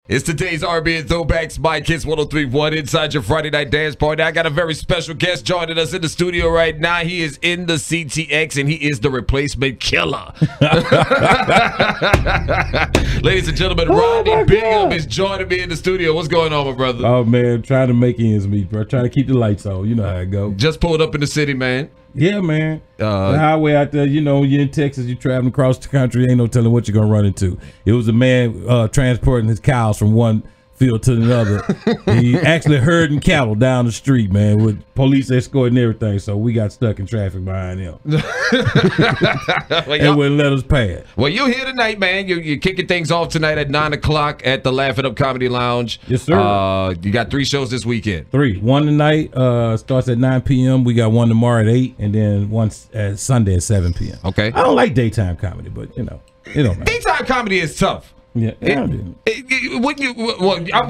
It's today's R&B and Throwbacks, MyKiss1031 inside your Friday night dance party. I got a very special guest joining us in the studio right now. He is in the CTX and he is the replacement killer. Ladies and gentlemen, Rodney Bigham is joining me in the studio. What's going on, my brother? Oh man, trying to make ends meet, bro. Trying to keep the lights on. You know how it go. Just pulled up in the city, man. Yeah, man. The highway out there, you know, you're in Texas, you're traveling across the country, ain't no telling what you're gonna run into. It was a man transporting his cows from one field to another. He actually herding cattle down the street, man, with police escorting everything. So we got stuck in traffic behind him. And wouldn't let us pass. Well, you're here tonight, man. You're kicking things off tonight at 9 o'clock at the Laugh It Up Comedy Lounge. Yes, sir. You got 3 shows this weekend. 3. One tonight starts at 9 p.m. We got one tomorrow at 8, and then one at Sunday at 7 p.m. Okay. I don't like daytime comedy, but you know, it don't matter. Daytime comedy is tough. Yeah, I'm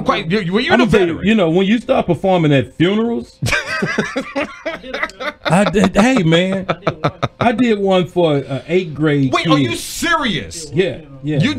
quite. Were you a veteran? You know, when you start performing at funerals, hey man, I did one for an 8th grade. Wait, kid. are you serious? Yeah. You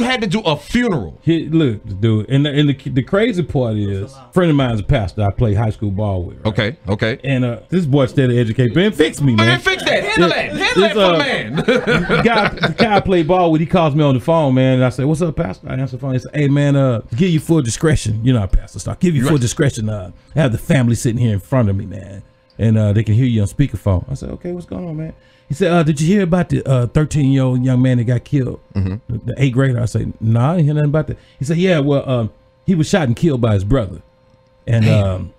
had to do a funeral. Look, dude, and the crazy part is, a friend of mine's a pastor. I play high school ball with. Right? Okay. And this boy instead of educate, Ben, fix me, man. Man, fix that. Handle that for the man. the guy I play ball with, he calls me on the phone, man, and I say, "What's up, pastor?" I answer the phone. He said, "Hey, man, give you full discretion. You know how pastors start. Give you full discretion. Have the family sitting here in front of me, man, and they can hear you on speakerphone." I said, "Okay, what's going on, man?" He said, "Did you hear about the 13-year-old young man that got killed, the 8th grader?" I said, "No, I didn't hear nothing about that." He said, "Yeah, well, he was shot and killed by his brother, and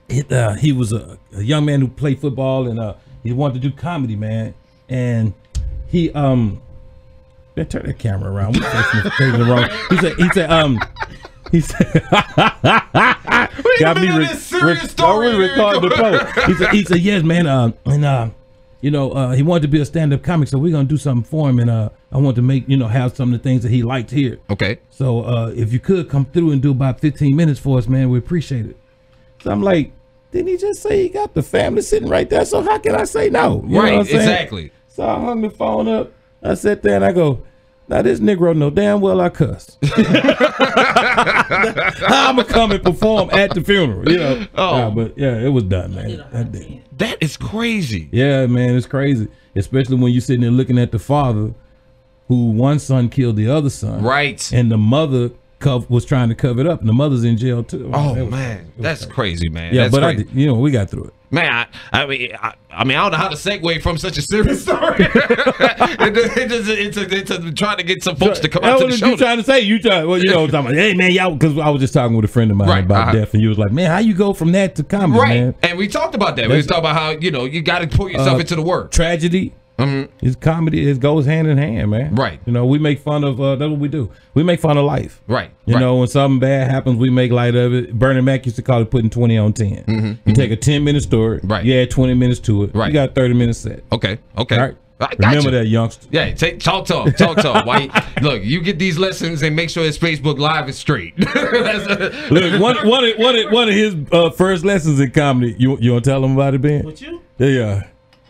he was a young man who played football, and he wanted to do comedy, man, and he turn that camera around. We're facing it wrong." He said, got me recording the post. He said, "Yes, man, and you know, he wanted to be a stand-up comic, so we're gonna do something for him, and I want to make, you know, have some of the things that he liked here. Okay. So if you could come through and do about 15 minutes for us, man, we appreciate it." So I'm like, didn't he just say he got the family sitting right there? So how can I say no? You know what I'm saying? Exactly. So I hung the phone up. I sat there and I go, "Now this Negro know damn well I cuss. How I'ma come and perform at the funeral, you know?" But yeah, it was done, man. That is crazy. Yeah, man, it's crazy. Especially when you're sitting there looking at the father who one son killed the other son. Right. And the mother was trying to cover it up, and the mother's in jail too. Oh, man. That's crazy, man. Yeah, that's but crazy. you know, we got through it. Man, I mean, I don't know how to segue from such a serious story into trying to get some folks to come out to the show. You trying to say? Well, you know, talking about, hey man, y'all, because I was just talking with a friend of mine about death, and you was like, "Man, how you go from that to comedy, man?" And we talked about that. We was talking about how, you know, you got to put yourself into the work. Tragedy. His comedy, it goes hand in hand, man. Right. You know, we make fun of, that's what we do. We make fun of life. Right. You know, when something bad happens, we make light of it. Bernie Mac used to call it putting 20 on 10. You take a 10-minute story. Right. You add 20 minutes to it. Right. You got a 30-minute set. Okay. All right. Remember that, youngster. Yeah, talk. Why? Look, you get these lessons and make sure his Facebook Live is straight. Look, one of his first lessons in comedy. You want to tell him about it, Ben? With you? Yeah.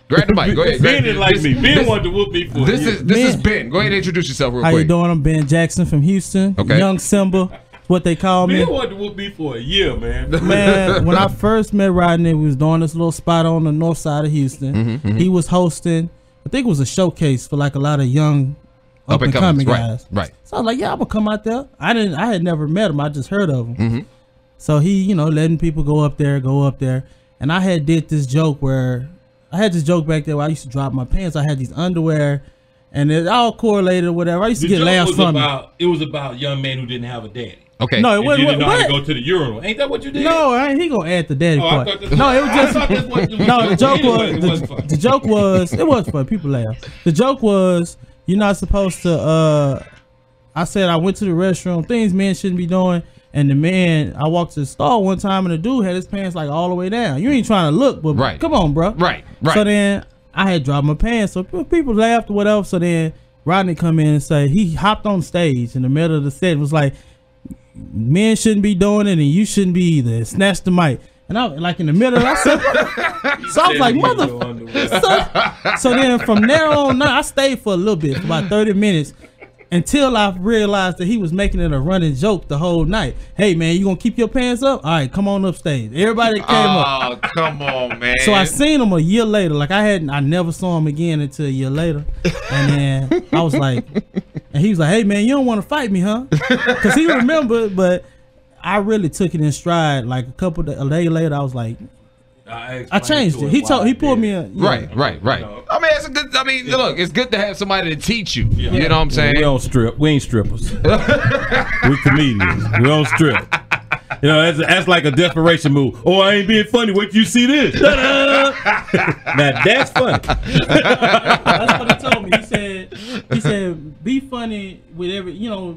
Grab the mic. Go ahead. Ben didn't like me. Ben wanted to whoop me for this is Ben. Go ahead and introduce yourself real quick. How you doing? I'm Ben Jackson from Houston. Okay. Young Simba, what they call me. Ben wanted to whoop me for a year, man. Man, when I first met Rodney, we was doing this little spot on the north side of Houston. He was hosting, I think it was a showcase for like a lot of young up and coming guys. Right. So I was like, yeah, I'm gonna come out there. I had never met him. I just heard of him. So he, you know, letting people go up there. And I had did this joke where I had this joke back there where I used to drop my pants. I had these underwear, and it all correlated or whatever. I used to get laughs from it. It was about a young man who didn't have a daddy. Okay. No, it wasn't. You didn't know how to go to the urinal. Ain't that what you did? No, he gonna add the daddy part. No, it was just no. The joke was the joke was it was fun. People laugh. The joke was you're not supposed to. I said I went to the restroom. Things men shouldn't be doing. And the man, I walked to the stall one time, and the dude had his pants like all the way down. You ain't trying to look, but come on, bro. Right. So then I had dropped my pants, so people laughed or whatever. So then Rodney come in and say he hopped on stage in the middle of the set. Was like, men shouldn't be doing it, and you shouldn't be either. And snatched the mic, and I like in the middle. I said, so I was like, motherfucker. So then from there on, I stayed for a little bit, for about 30 minutes. Until I realized that he was making it a running joke the whole night. Hey man, you gonna keep your pants up? All right, come on upstage. Everybody came up. Oh, come on, man. So I seen him a year later. Like I never saw him again until a year later. And then I was like, and he was like, hey man, you don't want to fight me, huh? Because he remembered, but I really took it in stride. Like a day later, I was like, I changed it. He pulled me in. Right. I mean, it's a good. I mean, look, it's good to have somebody to teach you. You know what I'm saying? We don't strip. We ain't strippers. We comedians. We don't strip. You know, that's like a desperation move. Oh, I ain't being funny. Wait till you see this. Now that's funny. That's what he told me. He said, be funny with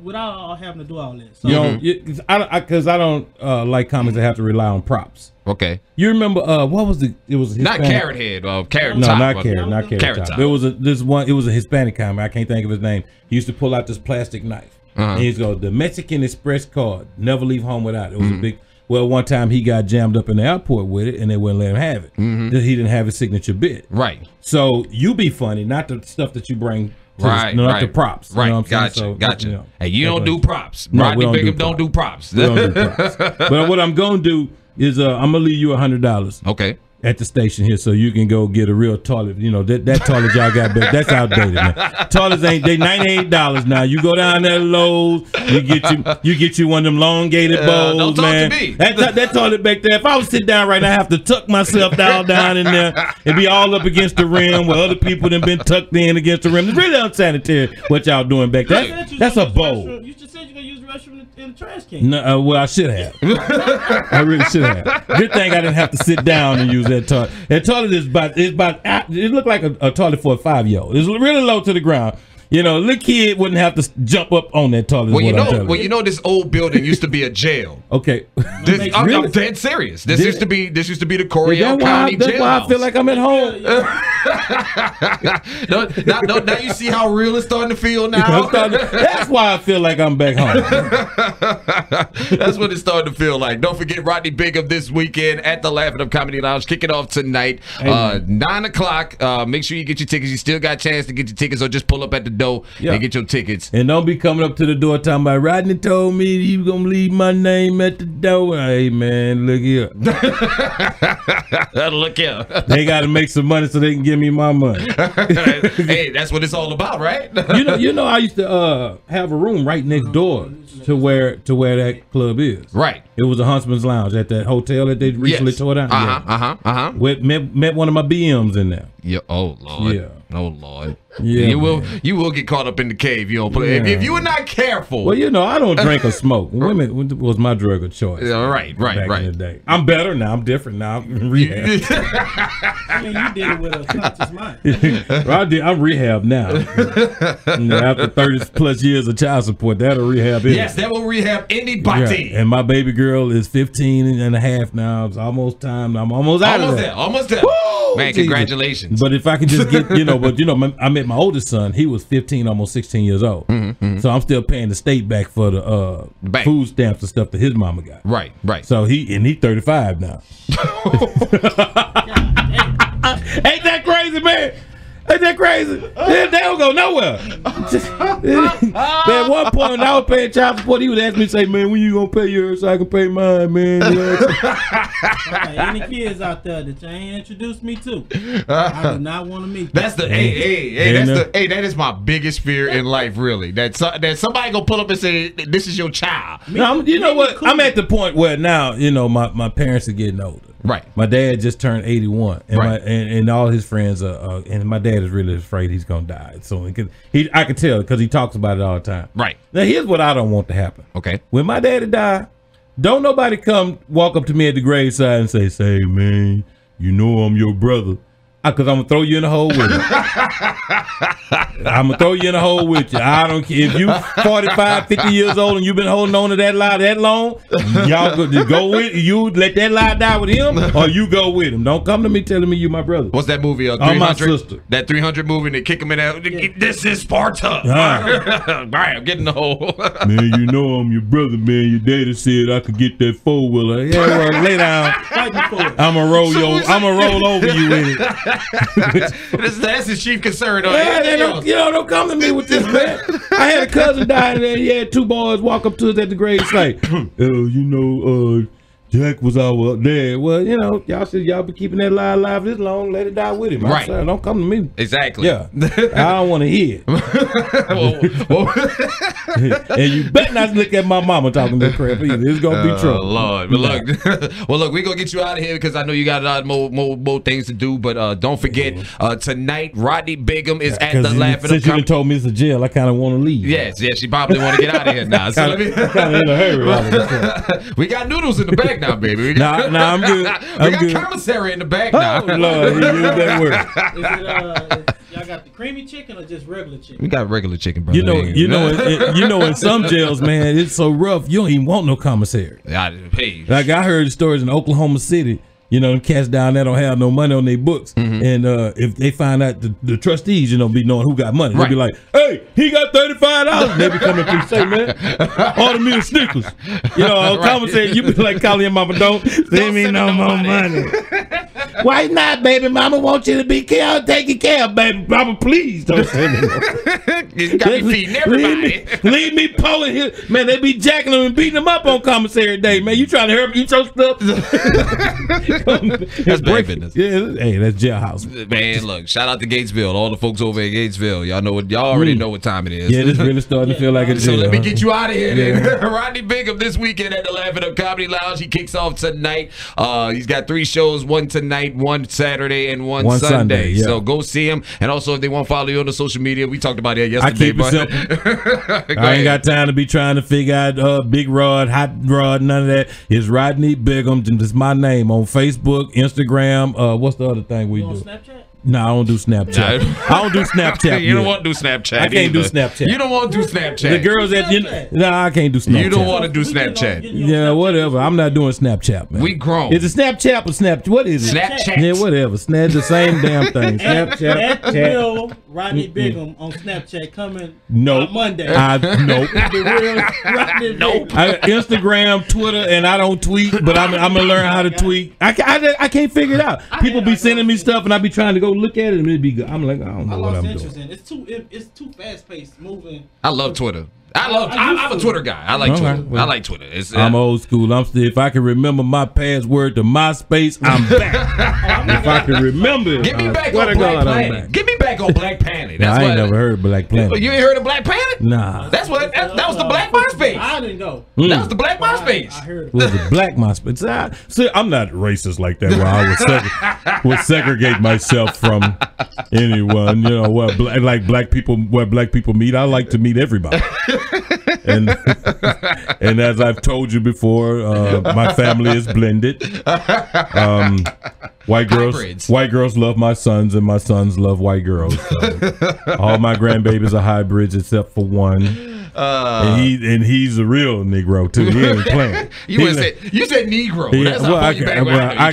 without having to do all that. So, because I don't like comics that have to rely on props. Okay. You remember what was it was not Carrot Head, Carrot no, Top. not Carrot Top. It was it was a Hispanic comic. I can't think of his name. He used to pull out this plastic knife. And he's go, the Mexican Express card, never leave home without it. It was a big. Well, one time he got jammed up in the airport with it, and they wouldn't let him have it. He didn't have his signature bit. Right. So you be funny, not the stuff that you bring. Not the props. Right. You know what I'm saying? Gotcha. You know, hey, you don't do props. No, Rodney Bigham don't do props. We don't do props. But what I'm gonna do is I'm gonna leave you $100. Okay. At the station here, so you can go get a real toilet. You know that toilet y'all got, that's outdated, man. Toilets they $98 now. You go down there Lowe's, you get you one of them elongated bowls, don't talk man. To me. That toilet back there. If I was sit down right now, I have to tuck myself down in there and be all up against the rim where other people done been tucked in against the rim. It's really unsanitary what y'all doing back there. That's a bowl. You just said you're gonna use the restroom in the trash can. No, well I should have. I really should have. Good thing I didn't have to sit down and use that toilet. That toilet is it looked like a toilet for a 5-year-old. It's really low to the ground. You know, little kid wouldn't have to jump up on that toilet. Well, you know, this old building used to be a jail. Okay, I'm dead serious. This used to be the Coryell County jail. That's why I feel like I'm at home. Now you see how real it's starting to feel now. That's why I feel like I'm back home. That's what it's starting to feel like. Don't forget Rodney Bigham this weekend at the Laughing Up Comedy Lounge. Kicking off tonight, 9 o'clock. Make sure you get your tickets. You still got a chance to get your tickets, or just pull up at the door and get your tickets. And don't be coming up to the door talking about Rodney told me he was gonna leave my name at the door. Hey man, look here. Look here. They gotta make some money so they can give me my money. Hey, that's what it's all about, right? you know I used to have a room right next door to where that club is. Right. It was a Huntsman's Lounge at that hotel that they recently tore down. Met one of my BMs in there. Yeah. Oh Lord. Yeah. Oh Lord. Yeah, you will get caught up in the cave. You don't play. If you are not careful. Well, you know, I don't drink or smoke. Women was my drug of choice. Right. Back in the day. I'm better now. I'm different now. I'm in rehab. I mean, you did it with a conscious mind. I'm rehab now. After 30 plus years of child support, that'll rehab it. Yes, that will rehab anybody. Yeah. And my baby girl is 15 and a half now. It's almost time. I'm almost out of that. Almost there. Woo! Man, congratulations. But if I can just get, I met my oldest son. He was 15, almost 16 years old. So I'm still paying the state back for the food stamps and stuff that his mama got. Right. So he's 35 now. Ain't that crazy, man? Ain't that crazy? They don't go nowhere. At one point, when I was paying child support, he would ask me, say, man, when you gonna pay yours so I can pay mine, man? Okay, any kids out there that you ain't introduced me to, I do not want to meet. That's the that is my biggest fear in life, really. That somebody gonna pull up and say, this is your child. You know what? Cool. I'm at the point where now, my parents are getting older. Right. My dad just turned 81, and and all his friends are. And my dad is really afraid he's gonna die soon. I can tell because he talks about it all the time. Right. Now here's what I don't want to happen. Okay. When my daddy die, don't nobody walk up to me at the graveside and say, man, you know I'm your brother. Because I'm going to throw you in the hole with it. I'm going to throw you in the hole with you. I don't care. If you 45, 50 years old and you've been holding on to that lie that long, y'all go with you. Let that lie die with him, or you go with him. Don't come to me telling me you my brother. What's that movie? 300? I'm my sister. That 300 movie, and they kick him in there. This is Sparta. Bam, get in the hole. Man, you know I'm your brother, man. Your daddy said I could get that 4-wheeler. Yeah, well, lay down. I'm going to roll over you with it. That's his chief concern. Don't come to me with this, man. I had a cousin die and he had 2 boys walk up to us at the grave. It's like, Jack was our dad. Well, y'all be keeping that lie alive this long. Let it die with him. Right. Saying, don't come to me. Exactly. Yeah. I don't want to hear it. And you better not look at my mama talking that crap either. It's going to be trouble. Lord. But look, we're going to get you out of here because I know you got a lot more things to do. But don't forget, tonight, Rodney Bigham is at the Laughing Up. Since you told me it's a jail, I kind of want to leave. Yes, she probably want to get out of here now. So kind of in a hurry. We got noodles in the back now, baby. Nah, I'm good. We got commissary in the back now. Oh, Lord, he used that word. Y'all got the creamy chicken or just regular chicken? We got regular chicken, bro. You know, in some jails, man, it's so rough. You don't even want no commissary. Hey, like I heard stories in Oklahoma City. Them cats down there don't have no money on their books, and if they find out the trustees, be knowing who got money, they'll be like, "Hey, he got $35." They be coming through, say, "Man, order me a Snickers." Commissary, you be like, calling your mama, "Don't send me no more money." Why not, baby? Mama wants you to be taken care of, baby. Mama, please don't send me. You got me feeding everybody. Leave me pulling here, man. They be jacking them and beating them up on commissary day, man. You trying to help eat your stuff? That's bad business. Yeah, hey, that's jailhouse. Man, look, shout out to Gatesville, all the folks over in Gatesville. Y'all already know what time it is. Yeah, this really starting to feel like a jail. So let me get you out of here. Then. Rodney Bigham this weekend at the Laughing Up Comedy Lounge. He kicks off tonight. He's got 3 shows, one tonight, one Saturday, and one Sunday. Yeah. So go see him. And also, if they want to follow you on the social media, we talked about it yesterday. I keep it simple. I ain't got time to be trying to figure out Big Rod, Hot Rod, none of that. It's Rodney Bigham. It's my name on Facebook, Instagram. What's the other thing we do? Snapchat? No, I don't do Snapchat. I don't do Snapchat. You don't want to do Snapchat. I can't do Snapchat. You don't want to do Snapchat. The girls that I can't do Snapchat. You don't want to do Snapchat. Yeah, whatever. I'm not doing Snapchat, man. We grown. Is it Snapchat or Snapchat? What is it? Snapchat. Yeah, whatever. Snap the same damn thing. Snapchat. At the real Rodney Bigham on Snapchat coming on Monday. Nope. The real Rodney Bigham. Instagram, Twitter, and I don't tweet, but I'm gonna learn how to tweet. I can't figure it out. People be sending me stuff, and I be trying to go look at it, and it be good. I'm like, I don't know what I'm doing. It's too fast paced moving. I love Twitter. I'm a Twitter guy. I like Twitter. Well, I like Twitter. I'm old school. I'm still. If I can remember my password to MySpace, I'm back. If I can remember it, get me back on Black Planet. Get me back on Black Planet. I ain't never heard of Black Planet. You ain't heard of Black Planet? Nah. That was the Black MySpace. I didn't know. That was the Black MySpace. I heard. Was the Black MySpace? See, I'm not racist like that. Where I would segregate myself from anyone. Where black people meet. I like to meet everybody. And as I've told you before, my family is blended. White girls love my sons, and my sons love white girls. So all my grandbabies are hybrids except for one. And he's a real Negro too. He ain't playing. You said Negro. Yeah,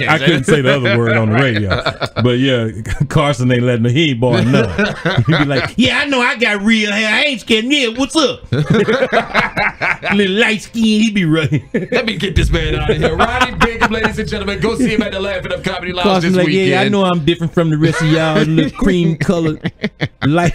I couldn't say the other word on the radio. But yeah, Carson ain't letting he ain't born none. He be like, yeah, I know I got real hair. I ain't scared. Yeah, what's up? Little light skin, he be running. Let me get this man out of here. Rodney Bigham, ladies and gentlemen, go see him at the Laughing Up Comedy Lounge Carson's this like, weekend. Yeah, I know I'm different from the rest of y'all. Little cream colored, light.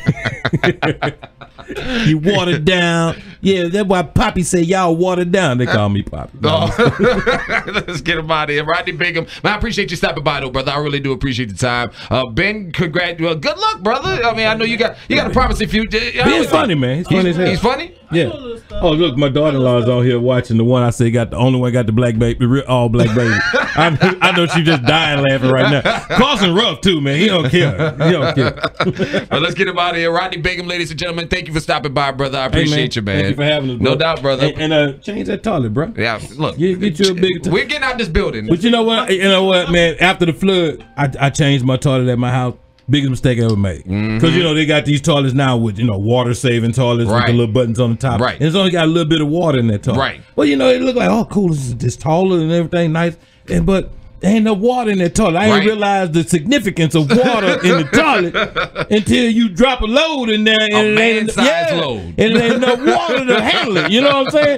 You watered down. Yeah, that's why Poppy say y'all watered down. They call me Poppy. Let's get him out of here. Rodney Bigham, man, I appreciate you stopping by though, brother. I really do appreciate the time. Ben, good luck, brother. I mean, I know you got a promising future. He's funny, man. He's funny as hell. He's funny? Yeah. Oh, look, my daughter-in-law's on here watching. The one I say got the only one got the black baby, the real all black baby. I know she just dying laughing right now. Carson rough too, man. He don't care. He don't care. Well, let's get him out of here. Rodney Bigham, ladies and gentlemen, thank you for stopping by, brother. I appreciate you, man. Thank you for having us, bro. No doubt, brother. And change that toilet, bro. Yeah, look. Get you a big. We're getting out this building. But you know what? Man. After the flood, I changed my toilet at my house. Biggest mistake I ever made. Because, they got these toilets now with, water-saving toilets with the little buttons on the top. Right. And it's only got a little bit of water in that toilet. Right. Well, it looked like, oh, cool, this is taller and everything, nice. But ain't no water in the toilet. I ain't realized the significance of water in the toilet until you drop a load in there. And man-sized load. And it ain't no water to handle it. You know what I'm saying?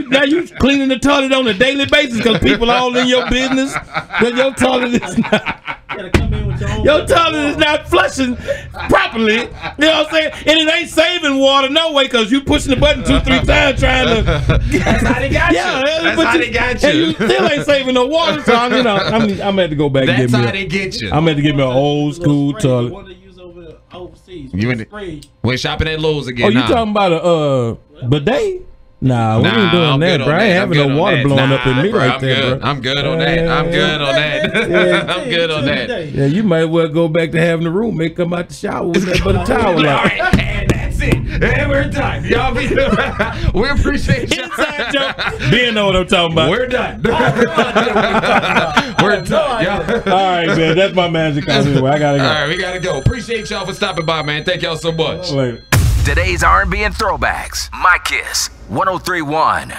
Now you cleaning the toilet on a daily basis because people all in your business. Because your toilet is not. Your toilet is not flushing properly. You know what I'm saying? And it ain't saving water no way because you pushing the button 2-3 times trying to. That's how they got you. That's how they got you. And you still ain't saving no water. So I'm gonna have to go back and get me. That's how they get you. I'm gonna have to get me an old school toilet. What they use overseas? We're shopping at Lowe's again. Oh, you talking about a bidet? Nah, we ain't doing that, bro. I ain't having no water blowing up in me right there, bro. I'm good on that. I'm good on that. I'm good on that. Yeah, you might well go back to having the roommate come out the shower with that but a towel. All right, and that's it. And we're done. Y'all be we appreciate you. Inside joke. Ben know what I'm talking about. We're done. We're done. All right, man. That's my magic anyway. I gotta go. All right, we gotta go. Appreciate y'all for stopping by, man. Thank y'all so much. Later. Today's R&B and throwbacks. My Kiss 1031.